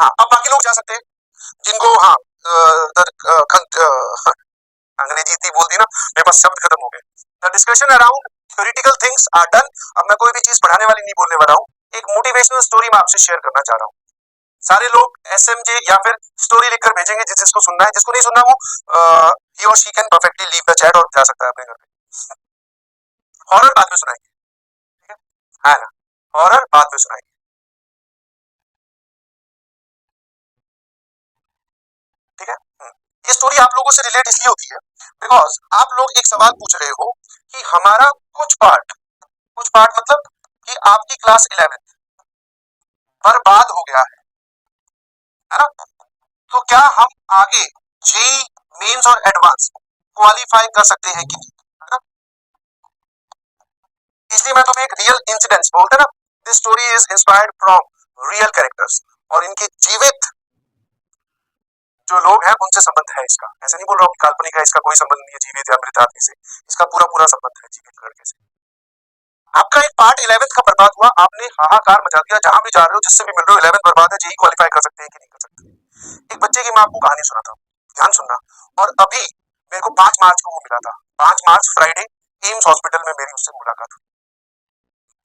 हाँ, अब बाकी लोग जा सकते हैं जिनको, हाँ, अंग्रेजी इतनी बोल दी ना, मेरे पास शब्द खत्म हो गए। The discussion around theoretical things are done. अब मैं कोई भी चीज पढ़ाने वाली नहीं बोलने वाला हूँ, एक मोटिवेशनल स्टोरी मैं आपसे शेयर करना चाह रहा हूँ। सारे लोग एसएमजे या फिर स्टोरी लिखकर भेजेंगे, जिसको सुनना है, जिसको नहीं सुनना वो ही और she can perfectly leave the chat और जा सकता है अपने घर पे। हॉरर बाद में सुनाएंगे, ठीक है ना, हॉरर बाद में सुनाएंगे, ठीक है। ये स्टोरी आप लोगों से रिलेट इसलिए होती है बिकॉज आप लोग एक सवाल पूछ रहे हो कि हमारा कुछ पार्ट मतलब कि आपकी क्लास 11 बर्बाद हो गया है ना, तो क्या हम आगे जेई मेंस और एडवांस क्वालिफाई कर सकते हैं कि नहीं, है ना। इसलिए मैं तुम्हें एक रियल इंसिडेंट्स बोलते ना, this story is inspired from real characters, और इनके जीवित जो लोग हैं उनसे संबंध है इसका। ऐसे नहीं बोल रहा हूँ कि काल्पनिक है, इसका कोई संबंध नहीं है जीवित या मृत आदमी से, इसका पूरा पूरा संबंध है जीवित लड़के से। आपका एक पार्ट 11th का बर्बाद हुआ, आपने हाहाकार मचा दिया, जहां भी जा रहे हो जिससे भी मिल रहे हो 11th बर्बाद है, जेई क्वालिफाई कर सकते हैं कि नहीं कर सकते। एक बच्चे की मैं आपको कहानी सुनाता हूँ, ध्यान सुनना। और अभी मेरे को 5 मार्च को वो मिला था, 5 मार्च फ्राइडे, एम्स हॉस्पिटल में मेरी उससे मुलाकात हुई।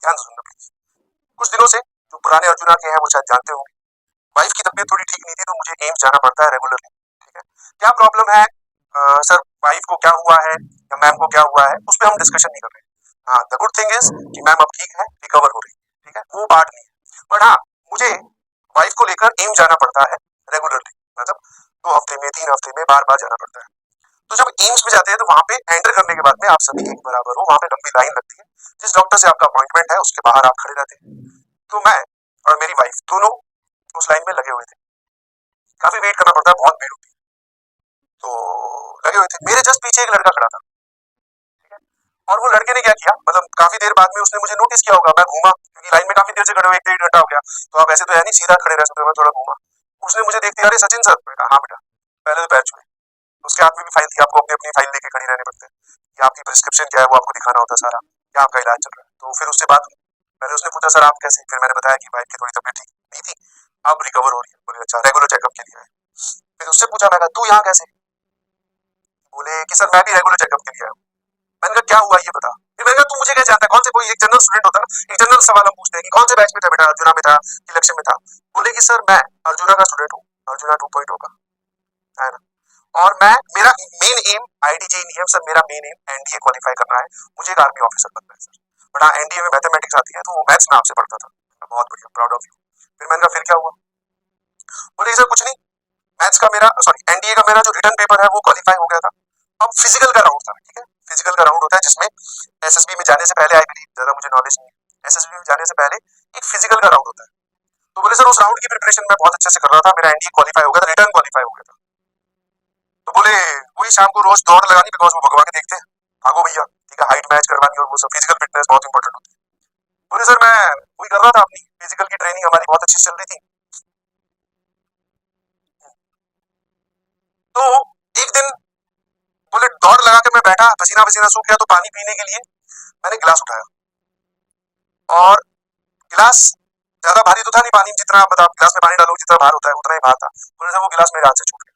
ध्यान से सुनना प्लीज। कुछ दिनों से, जो पुराने अर्जुना के हैं वो शायद जानते होंगे, वाइफ की तबीयत थोड़ी ठीक नहीं थी, तो मुझे एम्स जाना पड़ता है रेगुलरली, ठीक है। क्या प्रॉब्लम है सर, वाइफ को क्या हुआ है या मैम को क्या हुआ है, उस पर हम डिस्कशन नहीं कर रहे। हाँ, द गुड थिंग इज कि मैम अब ठीक है, रिकवर हो रही है, ठीक है, वो बात नहीं है। बट हाँ, मुझे वाइफ को लेकर एम्स जाना पड़ता है रेगुलरली, मतलब 2 हफ्ते में, 3 हफ्ते में, बार बार जाना पड़ता है। तो जब एम्स में जाते हैं तो वहां पे एंटर करने के बाद में आप सभी एक बराबर हो, वहां पे लंबी लाइन लगती है, जिस डॉक्टर से आपका अपॉइंटमेंट है उसके बाहर आप खड़े रहते हैं। तो मैं और मेरी वाइफ दोनों उस लाइन में लगे हुए थे, काफी वेट करना पड़ता है, बहुत भीड़ होती है, तो लगे हुए थे। मेरे जस्ट पीछे एक लड़का खड़ा था, ठीक है। और वो लड़के ने क्या किया, मतलब काफी देर बाद में उसने मुझे नोटिस किया होगा, मैं घूमा क्योंकि लाइन में काफी देर से खड़े हुए, 1 डेढ़ घंटा हो गया, तो आप ऐसे तो है नहीं सीधा खड़े रह सकते, मैं थोड़ा घूमा। उसने मुझे देख दिया, अरे सचिन सर, बेटा हाँ बेटा, पहले तो पैर छुए। उसके हाथ में भी फाइल थी, आपको अपनी अपनी फाइल लेके खड़ी रहने पड़ते हैं, कि आपकी प्रिस्क्रिप्शन क्या है वो आपको दिखाना होता है सारा, क्या आपका इलाज चल रहा है। तो फिर उससे बात हुई, पहले उसने पूछा सर आप कैसे, फिर मैंने बताया कि वाइफ की थोड़ी तबीयत ठीक नहीं थी, अब रिकवर हो रही है। बोले अच्छा, रेगुलर चेकअप के लिए आए। फिर उससे पूछा, मैं तू यहाँ कैसे, बोले कि सर मैं भी रेगुलर चेकअप के लिए आया हूँ। मैंने कहा क्या हुआ ये बता। फिर मैंने कहा तू मुझे क्या जानता है, कौन से, कोई एक जनरल स्टूडेंट होता है, एक जनरल सवाल हम पूछते हैं कि कौन से बैच में था बेटा, अर्जुना में था कि लक्ष्य में था। बोले कि सर मैं अर्जुना का स्टूडेंट हूँ, अर्जुना 2.0 का, है ना। और मैं, मेरा मेन एम आईडीजे नहीं है सर, मेरा मेन एम एनडीए क्वालिफाई करना है, मुझे एक आर्मी ऑफिसर बनना है सर। बट हाँ, एनडीए में मैथमेटिक्स आती है, तो वो मैथ्स में आपसे पढ़ता था। बहुत बढ़िया, प्राउड ऑफ यू। फिर मैंने कहा फिर क्या हुआ, बोले सर कुछ नहीं, मैथ्स का मेरा, सॉरी एनडीए का मेरा जो रिटर्न पेपर है वो क्वालिफाई हो गया था। अब फिजिकल का राउंड था, ठीक है, फिजिकल का राउंड होता है जिसमें एसएसबी में जाने से पहले, आई बिलीव, ज्यादा मुझे नॉलेज नहीं है, एसएसबी में जाने से पहले एक फिजिकल का राउंड होता है। तो बोले सर उस राउंड की प्रिपरेशन मैं बहुत अच्छे से कर रहा था, मेरा एनडीए क्वालिफाई हो गया था, रिटर्न क्वालिफाई हो गया था। तो बोले वही शाम को रोज दौड़ लगानी, बिकॉज वो भगवा के देखते हैं, भागो भैया, ठीक है, हाइट मैच करवानी और वो सब, फिजिकल फिटनेस बहुत इंपॉर्टेंट होती है। बोले सर मैं वही कर रहा था, अपनी फिजिकल की ट्रेनिंग हमारी बहुत अच्छी चल रही थी। तो एक दिन, बोले दौड़ लगा के मैं बैठा, पसीना पसीना सूख गया, तो पानी पीने के लिए मैंने गिलास उठाया, और गिलास ज्यादा भारी तो था नहीं, पानी जितना मतलब गिलास में पानी डालोगे जितना भार होता है उतना ही भार था। बोले सर वो गिलास मेरे हाथ से छूट गया।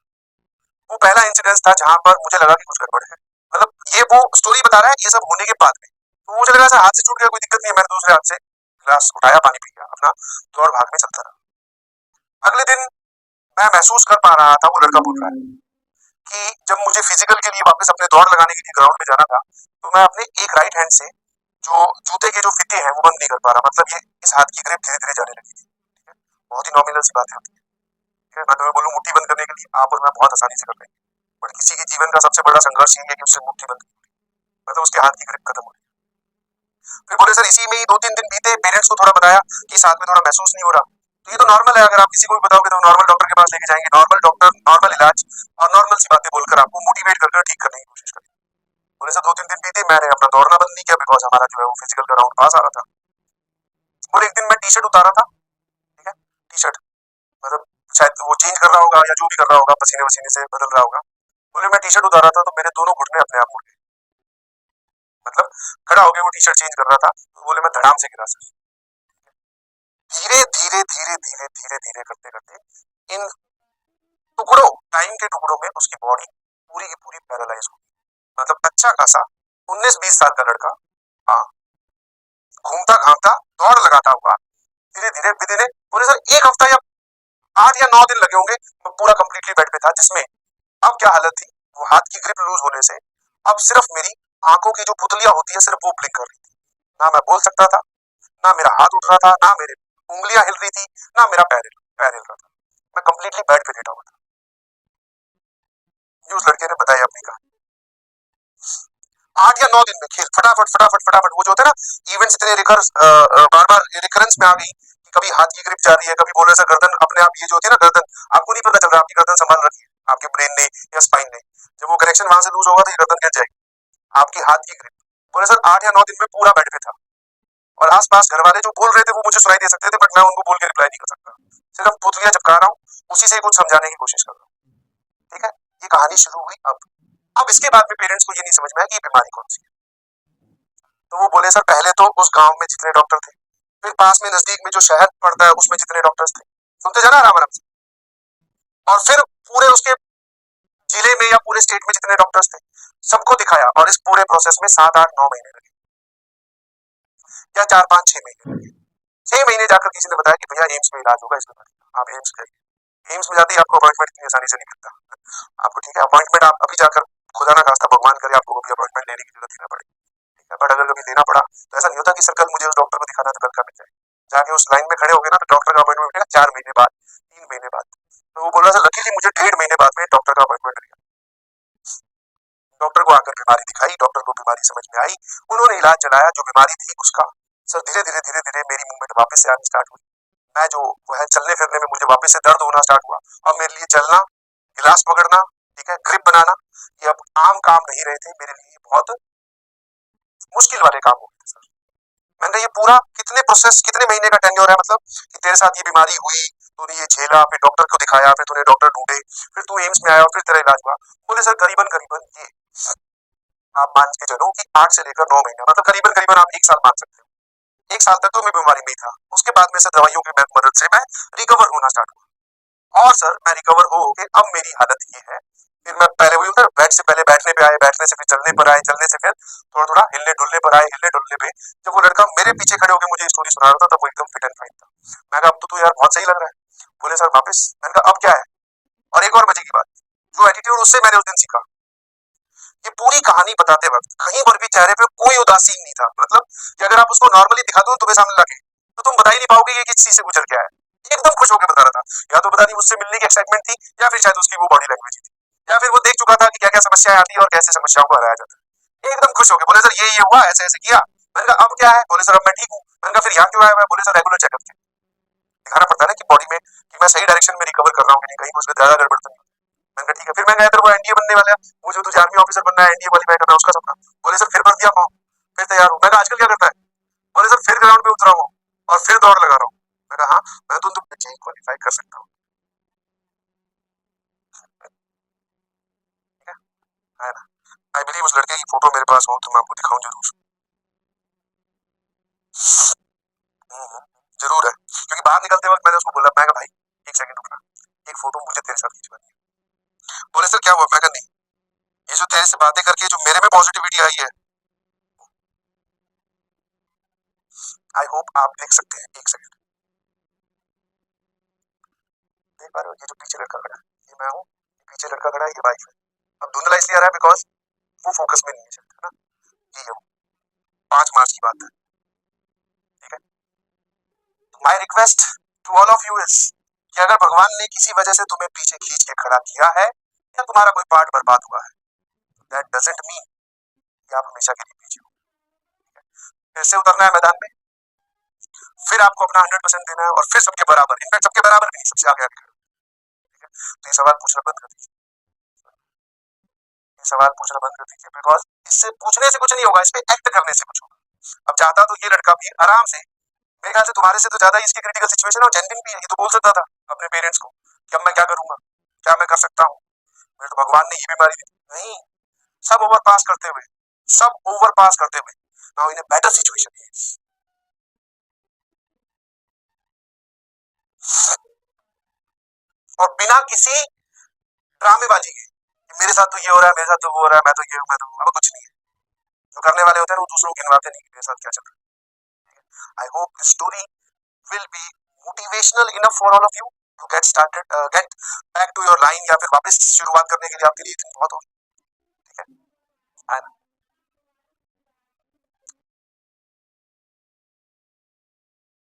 वो पहला इंसिडेंस था जहां पर मुझे लगा कि कुछ गड़बड़ है, मतलब ये वो स्टोरी बता रहा है ये सब होने के बाद में। तो मुझे लगा सर हाथ से छूट गया, कोई दिक्कत नहीं है, मैंने दूसरे हाथ से गिलास उठाया, पानी पी गया, अपना दौड़ भाग में चलता रहा। अगले दिन मैं महसूस कर पा रहा था, वो लड़का बोल रहा है कि जब मुझे फिजिकल के लिए वापस अपने दौड़ लगाने के लिए ग्राउंड में जाना था, तो मैं अपने एक राइट हैंड से जो जूते के जो फीते हैं वो बंद नहीं कर पा रहा, मतलब ये इस हाथ की ग्रिप धीरे धीरे जाने लगी थी, ठीक है। बहुत ही नॉमिनल सी बात होती है, ठीक है। मैं तुम्हें बोलूं मुट्ठी बंद करने के लिए आप और मैं बहुत आसानी से कर लेंगे, बट किसी के जीवन का सबसे बड़ा संघर्ष ये है कि उससे मुट्ठी बंद, मतलब उसके हाथ की ग्रिप खत्म हो रही है। फिर बोले सर इसी में ही 2-3 दिन बीते, पेरेंट्स को थोड़ा बताया कि साथ में थोड़ा महसूस नहीं हो रहा, तो ये तो नॉर्मल है, अगर आप किसी को भी बताओगे तो नॉर्मल डॉक्टर के पास लेके जाएंगे, नॉर्मल डॉक्टर नॉर्मल इलाज और नॉर्मल सी बातें बोलकर आपको मोटिवेट कर ठीक करने की कोशिश करें। बोले सर 2-3 दिन बीते, मैंने अपना दौड़ना बंद नहीं किया, बिकॉज हमारा जो है वो फिजिकल का राउंड पास आ रहा था। बोले एक दिन मैं टी शर्ट उतारा था, ठीक है, टी शर्ट, मतलब शायद वो चेंज कर रहा होगा या जो भी कर रहा होगा, पसीने वसीने से बदल रहा होगा। बोले मैं टी शर्ट उतारा था तो मेरे दोनों घुटने अपने आप मुड़ गए, मतलब खड़ा होकर वो टी शर्ट चेंज कर रहा था, तो बोले मैं धड़ाम से गिरा सर। धीरे धीरे धीरे धीरे धीरे धीरे करते करते इन टुकड़ों, टाइम के टुकड़ों में उसकी बॉडी पूरी की पूरी पैरालाइज हो, मतलब अच्छा खासा 19-20 साल का लड़का, हाँ, घूमता घामता दौड़ लगाता हुआ धीरे धीरे विदिन पूरे सर 1 हफ्ता या 8 या 9 दिन लगे होंगे, मैं पूरा कंप्लीटली बेड पे था, जिसमें अब क्या हालत थी, वो हाथ की ग्रिप लूज होने से अब सिर्फ मेरी आंखों की जो पुतलियां होती है सिर्फ वो ब्लिंक कर रही थी, ना मैं बोल सकता था, ना मेरा हाथ उठ रहा था, ना मेरे उंगलियां हिल रही थी, ना मेरा पैर हिल रहा था, मैं कंप्लीटली बेड पे लेटा हुआ था। ये उस लड़के ने बताया अपनी कहानी। 8 या 9 दिन में खेल फटाफट फटाफट फटाफट, वो जो होता है ना इवेंट्स इतने बार बार रिकरेंस में आ गई कि कभी हाथ की ग्रिप जा रही है, कभी बोले सर गर्दन अपने आप, ये जो होती है ना गर्दन, आपको नहीं पता चल रहा आपकी गर्दन संभाल रखी है आपके ब्रेन ने या स्पाइन ने, जब वो कनेक्शन वहां से लूज होगा तो ये गर्दन गिर जाएगी, आपकी हाथ की ग्रिप। बोले सर 8 या 9 दिन में पूरा बेड पे था, और आसपास घर वाले जो बोल रहे थे वो मुझे सुनाई दे सकते थे, बट मैं उनको बोल के रिप्लाई नहीं कर सकता, सिर्फ पुतलियां चिपका रहा हूँ, उसी से कुछ समझाने की कोशिश कर रहा हूँ। ठीक है, ये कहानी शुरू हुई। अब इसके बाद में पेरेंट्स को ये नहीं समझ में आया कि ये बीमारी कौन सी है, तो वो बोले सर पहले तो उस गांव में जितने डॉक्टर थे, फिर पास में नजदीक में जो शहर पड़ता है उसमें जितने डॉक्टर्स थे, सुनते जाना आराम आराम से, और फिर पूरे उसके जिले में या पूरे स्टेट में जितने डॉक्टर्स थे सबको दिखाया, और इस पूरे प्रोसेस में 7-8-9 महीने लगे, या 4-5-6 महीने लगे। 6 महीने जाकर किसी ने बताया कि भैया एम्स में इलाज होगा इस बीमारी का, आप एम्स गए, एम्स में जाते ही आपको अपॉइंटमेंट इतनी आसानी से नहीं मिलता आपको, ठीक है, अपॉइंटमेंट आप अभी जाकर, खुदा ना खास्ता भगवान करे आपको कभी अपॉइंटमेंट लेने की जरूरत ही ना पड़े, ठीक है, बट अगर कभी लेना पड़ा तो ऐसा नहीं होता कि सर कल मुझे उस डॉक्टर को दिखाना तो कल का मिल जाए, जाके उस लाइन में खड़े हो गए ना तो डॉक्टर का अपॉइंटमेंट मिलेगा 4 महीने बाद, 3 महीने बाद। तो वो बोल रहा था लकीली मुझे 1.5 महीने बाद में डॉक्टर का अपॉइंटमेंट मिला, डॉक्टर को आकर बीमारी दिखाई, डॉक्टर को बीमारी समझ में आई, उन्होंने इलाज चलाया, जो बीमारी थी उसका सर धीरे धीरे धीरे धीरे मेरी मूवमेंट वापस से आनी स्टार्ट हुई, मैं जो वो है चलने फिरने में मुझे वापस से दर्द होना स्टार्ट हुआ, और मेरे लिए चलना, गिलास पकड़ना, ठीक है, ग्रिप बनाना, ये अब आम काम नहीं रहे थे मेरे लिए, बहुत मुश्किल वाले काम हो गए थे सर। मैंने ये पूरा कितने प्रोसेस, कितने महीने का टेन्योर है, मतलब कि तेरे साथ ये बीमारी हुई, तूने ये झेला, फिर डॉक्टर को दिखाया, फिर तूने डॉक्टर ढूंढे, फिर तू एम्स में आया और फिर तेरा इलाज हुआ। बोले सर करीबन करीबन ये आप मान के चलो कि 8 से लेकर 9 महीना, मतलब करीबन करीबन आप 1 साल मान सकते हो, 1 साल तक तो मैं बीमारी में ही था, उसके बाद में से दवाइयों की मदद से मैं रिकवर होना स्टार्ट हुआ, और सर मैं रिकवर हो के अब मेरी हालत ये है, फिर मैं पहले वही होता है बेड से पहले बैठने पे आए, बैठने से फिर चलने पर आए, चलने से फिर थोड़ा थोड़ा हिलने डुलने पर आए, हिलने डुलने पे जब वो लड़का मेरे पीछे खड़े होकर मुझे स्टोरी सुना रहा था तब वो एकदम फिट एंड फाइन था। मैं कहा अब तो तू यार बहुत सही लग रहा है, बोले सर वापस, मैंने कहा अब क्या है, और एक और मजे की बात, जो एटीट्यूड उससे मैंने उस दिन सीखा, ये पूरी कहानी बताते वक्त कहीं पर भी चेहरे पे कोई उदासीन नहीं था, मतलब कि अगर आप उसको नॉर्मली दिखा दो तुम्हें सामने लाके तो तुम बता ही नहीं पाओगे कि किस चीज से गुजर गया है, एकदम खुश होकर बता रहा था, या तो पता नहीं मुझसे मिलने की एक्साइटमेंट थी, या फिर शायद उसकी वो बॉडी लैंग्वेज थी, या फिर वो देख चुका था कि क्या क्या समस्याएं आती है और कैसे समस्याओं को हराया जाता है, एकदम खुश होकर बोले सर ये हुआ, ऐसे ऐसे किया, मैंने कहा अब क्या है, बोले सर अब मैं ठीक हूँ, मैंने कहा फिर यहाँ क्यों आया हुआ है, बोले सर रेगुलर चेकअप के, दिखाना पड़ता है ना कि बॉडी में कि मैं सही डायरेक्शन में रिकवर कर रहा हूँ कि नहीं, कहीं उसमें ज्यादा गड़बड़ तो नहीं। मैंने कहा ठीक है, फिर मैं गया, तेरे को एनडीए बनने वाला है, वो जो तुझे आर्मी ऑफिसर बनना है, एनडीए क्वालीफाई करना है उसका सपना, बोले सर फिर भर दिया फॉर्म, फिर तैयार हूँ, मैं कहा आजकल क्या करता है, बोले सर फिर ग्राउंड पे उतरा हूँ और फिर दौड़ लगा रहा हूँ, मैं कहा हाँ मैं तो तुम क्वालीफाई कर सकता हूँ, ठीक है ना, आई बिलीव उस लड़के की फोटो मेरे पास हो तो मैं आपको दिखाऊं जरूर। जरूर है, क्योंकि बाहर निकलते वक्त मैंने उसको बोला, मैं कहा भाई एक सेकंड रुकना, एक फोटो मुझे तेरे साथ खिंचवानी है, बोले सर क्या हुआ, मैं कहा नहीं, ये जो तेरे से बातें करके जो मेरे में पॉजिटिविटी आई है, आई होप आप देख सकते हैं, एक सेकंड देख पा रहे हो, ये जो पीछे लड़का खड़ा है ये मैं हूँ, पीछे लड़का खड़ा है ये वाइफ है, अब धुंधला इसलिए आ रहा है बिकॉज वो फोकस में नहीं है शायद, है ना, ये है वो, 5 मार्च की बात है, ठीक है। My request to all of you is कि अगर भगवान ने किसी वजह से तुम्हें पीछे खींच के खड़ा किया है या तुम्हारा कोई पार्ट बर्बाद हुआ है, दैट डजंट मीन कि आप हमेशा के लिए पीछे हो, फिर से उतरना है मैदान में, फिर आपको अपना 100% देना है, और फिर सबके बराबर, इनफैक्ट सबके बराबर भी नहीं, सबसे आगे आगे, ठीक है। तो ये सवाल पूछना बंद कर दीजिए, ये सवाल पूछना बंद कर दीजिए, बिकॉज इससे पूछने से कुछ नहीं होगा, इस पे एक्ट करने से कुछ होगा। अब चाहता तो ये लड़का भी आराम से, मेरे ख्याल से तुम्हारे से तो ज्यादा इसकी क्रिटिकल सिचुएशन और जेन्युइन भी है, ये तो बोल सकता था अपने पेरेंट्स को कि अब मैं क्या करूंगा, क्या मैं कर सकता हूँ, मेरे तो भगवान ने ये बीमारी दी नहीं, सब ओवर पास करते हुए, सब ओवर पास करते हुए now in a better situation, और बिना किसी ड्रामेबाजी के मेरे साथ तो ये हो रहा है, मेरे साथ तो वो हो रहा है, मैं तो ये हूं, मैं तो अब कुछ नहीं है। जो करने वाले होते हैं वो दूसरों को गिनवाते नहीं कि मेरे साथ क्या चल रहा है। I hope this story will be motivational enough for all of you to get started, get back to your line या फिर वापस शुरुआत करने के लिए आपके लिए इतनी बहुत होगी।